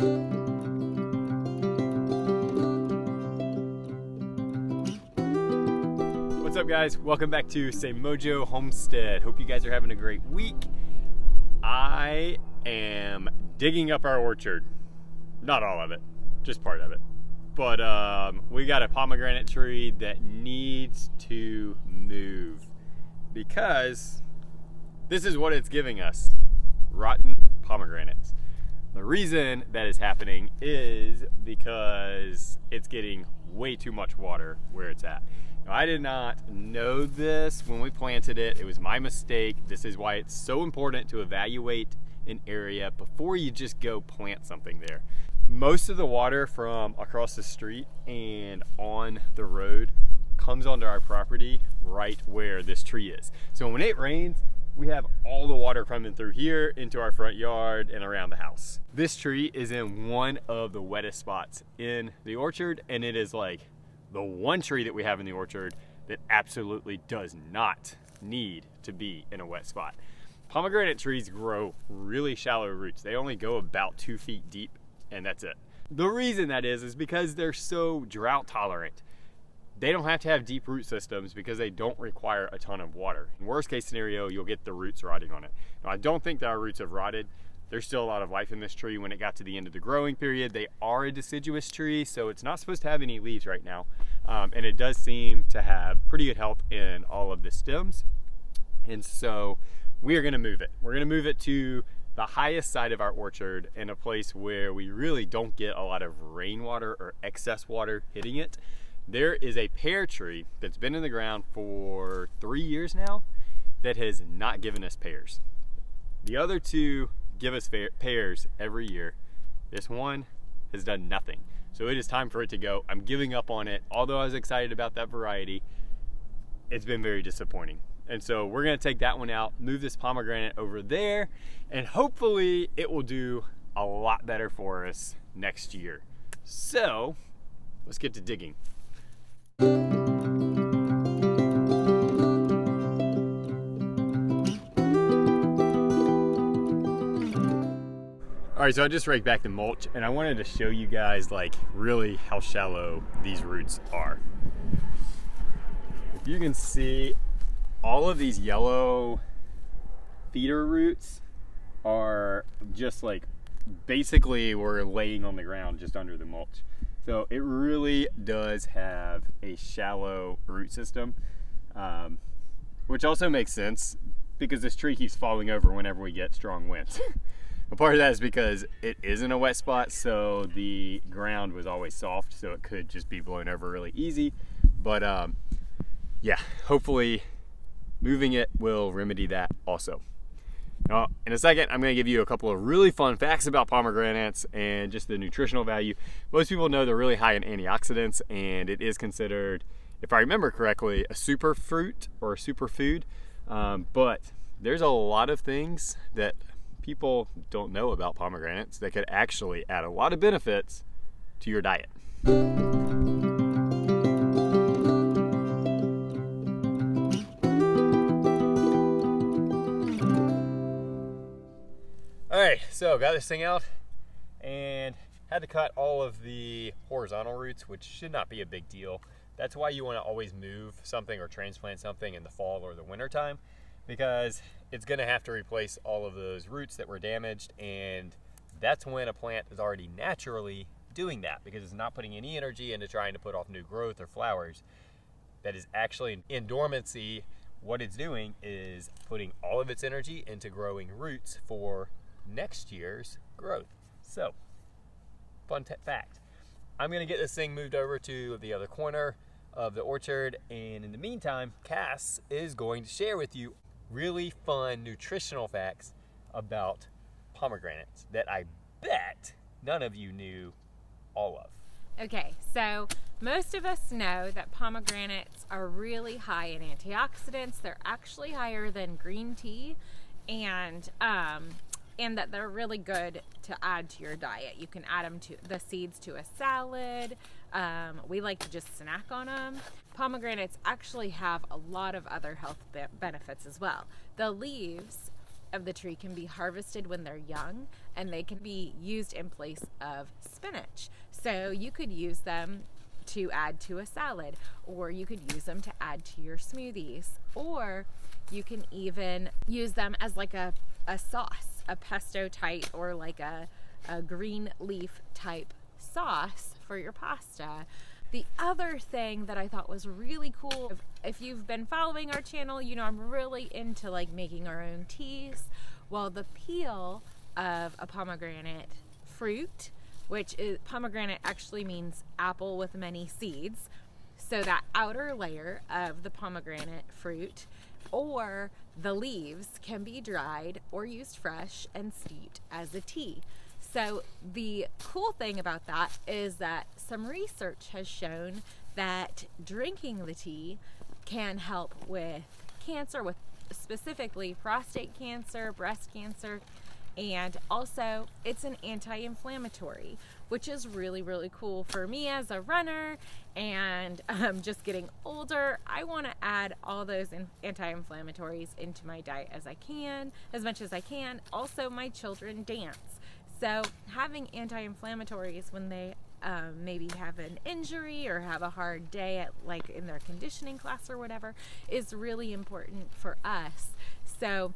What's up, guys? Welcome back to Say Mojo Homestead. Hope you guys are having a great week. I am digging up our orchard. Not all of it, just part of it. But we got a pomegranate tree that needs to move because this is what it's giving us: rotten pomegranates. The reason that is happening is because it's getting way too much water where it's at. Now, I did not know this when we planted it. It was my mistake. This is why it's so important to evaluate an area before you just go plant something there. Most of the water from across the street and on the road comes onto our property right where this tree is. So when it rains, we have all the water coming through here into our front yard and around the house. This tree is in one of the wettest spots in the orchard, and it is like the one tree that we have in the orchard that absolutely does not need to be in a wet spot. Pomegranate trees grow really shallow roots. They only go about 2 feet deep, and that's it. The reason that is because they're so drought tolerant. They don't have to have deep root systems because they don't require a ton of water. In worst case scenario, you'll get the roots rotting on it. Now, I don't think that our roots have rotted. There's still a lot of life in this tree when it got to the end of the growing period. They are a deciduous tree, so it's not supposed to have any leaves right now. And it does seem to have pretty good health in all of the stems. And so we are gonna move it. We're gonna move it to the highest side of our orchard in a place where we really don't get a lot of rainwater or excess water hitting it. There is a pear tree that's been in the ground for 3 years now that has not given us pears. The other two give us pears every year. This one has done nothing. So it is time for it to go. I'm giving up on it. Although I was excited about that variety, it's been very disappointing. And so we're gonna take that one out, move this pomegranate over there, and hopefully it will do a lot better for us next year. So let's get to digging. All right, so I just raked back the mulch, and I wanted to show you guys like really how shallow these roots are. If you can see, all of these yellow feeder roots are just like basically we're laying on the ground just under the mulch. So it really does have a shallow root system, which also makes sense because this tree keeps falling over whenever we get strong winds. A part of that is because it is in a wet spot, so the ground was always soft, so it could just be blown over really easy. But yeah, hopefully moving it will remedy that also. Now, in a second, I'm going to give you a couple of really fun facts about pomegranates and just the nutritional value. Most people know they're really high in antioxidants, and it is considered, if I remember correctly, a superfruit or a superfood. But there's a lot of things that people don't know about pomegranates that could actually add a lot of benefits to your diet. Alright, so got this thing out and had to cut all of the horizontal roots, which should not be a big deal. That's why you want to always move something or transplant something in the fall or the winter time, because it's going to have to replace all of those roots that were damaged, and that's when a plant is already naturally doing that because it's not putting any energy into trying to put off new growth or flowers. That is actually in dormancy. What it's doing is putting all of its energy into growing roots for next year's growth. So, fun fact. I'm going to get this thing moved over to the other corner of the orchard, and in the meantime, Cass is going to share with you really fun nutritional facts about pomegranates that I bet none of you knew all of. Okay, so most of us know that pomegranates are really high in antioxidants. They're actually higher than green tea, and that they're really good to add to your diet. You can add them to the seeds to a salad. We like to just snack on them. Pomegranates actually have a lot of other health benefits as well. The leaves of the tree can be harvested when they're young, and they can be used in place of spinach. So you could use them to add to a salad, or you could use them to add to your smoothies, or you can even use them as like a sauce, a pesto type, or like a green leaf type sauce for your pasta. The other thing that I thought was really cool, if you've been following our channel, you know I'm really into like making our own teas. Well, the peel of a pomegranate fruit, which is, pomegranate actually means apple with many seeds. So that outer layer of the pomegranate fruit or the leaves can be dried or used fresh and steeped as a tea. So the cool thing about that is that some research has shown that drinking the tea can help with cancer, with specifically prostate cancer, breast cancer, and also it's an anti-inflammatory, which is really, really cool for me as a runner and just getting older. I want to add all those anti-inflammatories into my diet as much as I can. Also, my children dance. So having anti-inflammatories when they maybe have an injury or have a hard day at like in their conditioning class or whatever is really important for us. So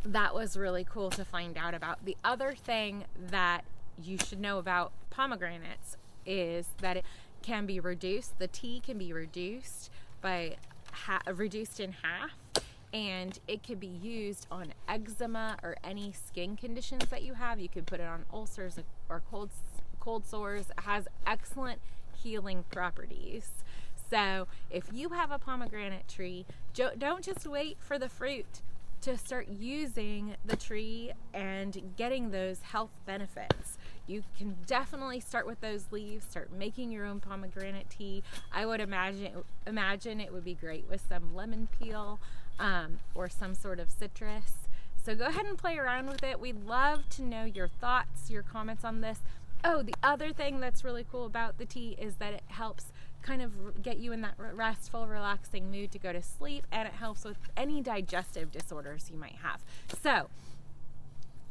that was really cool to find out about. The other thing that you should know about pomegranates is that it can be reduced. The tea can be reduced by reduced in half. And it can be used on eczema or any skin conditions that you have. You can put it on ulcers or cold sores. It has excellent healing properties. So if you have a pomegranate tree, don't just wait for the fruit to start using the tree and getting those health benefits. You can definitely start with those leaves, start making your own pomegranate tea. I would imagine it would be great with some lemon peel or some sort of citrus. So go ahead and play around with it. We'd love to know your thoughts, your comments on this. Oh, the other thing that's really cool about the tea is that it helps kind of get you in that restful, relaxing mood to go to sleep, and it helps with any digestive disorders you might have. So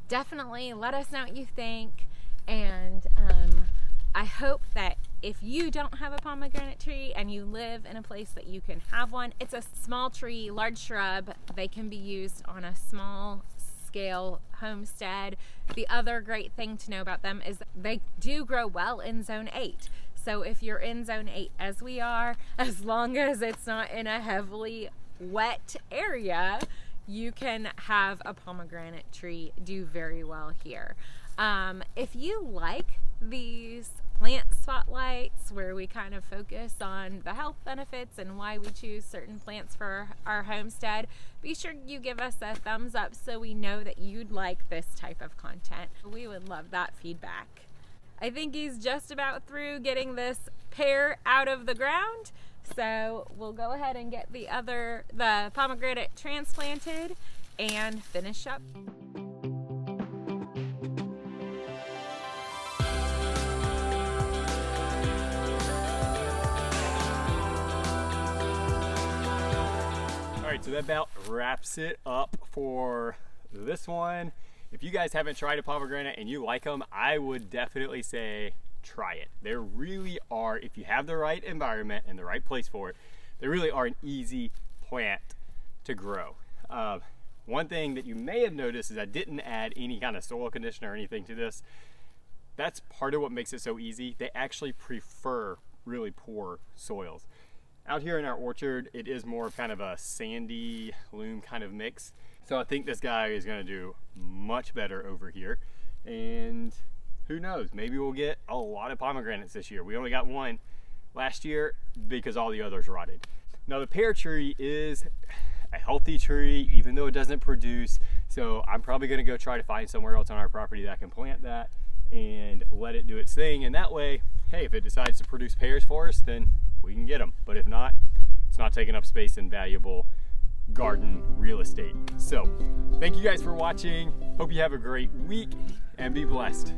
definitely let us know what you think, and I hope that if you don't have a pomegranate tree and you live in a place that you can have one, it's a small tree, large shrub. They can be used on a small scale homestead. The other great thing to know about them is that they do grow well in zone 8. So if you're in zone 8 as we are, as long as it's not in a heavily wet area, you can have a pomegranate tree do very well here. If you like these plant spotlights where we kind of focus on the health benefits and why we choose certain plants for our homestead, be sure you give us a thumbs up so we know that you'd like this type of content. We would love that feedback. I think he's just about through getting this pear out of the ground, so we'll go ahead and get the pomegranate transplanted and finish up. Alright, so that about wraps it up for this one. If you guys haven't tried a pomegranate and you like them, I would definitely say try it. They really are, if you have the right environment and the right place for it, they really are an easy plant to grow. One thing that you may have noticed is I didn't add any kind of soil conditioner or anything to this. That's part of what makes it so easy. They actually prefer really poor soils. Out here in our orchard, it is more of kind of a sandy loam kind of mix. So I think this guy is gonna do much better over here. And who knows, maybe we'll get a lot of pomegranates this year. We only got one last year because all the others rotted. Now the pear tree is a healthy tree, even though it doesn't produce. So I'm probably gonna go try to find somewhere else on our property that I can plant that and let it do its thing. And that way, hey, if it decides to produce pears for us, then we can get them. But if not, it's not taking up space in valuable garden real estate. So thank you guys for watching. Hope you have a great week and be blessed.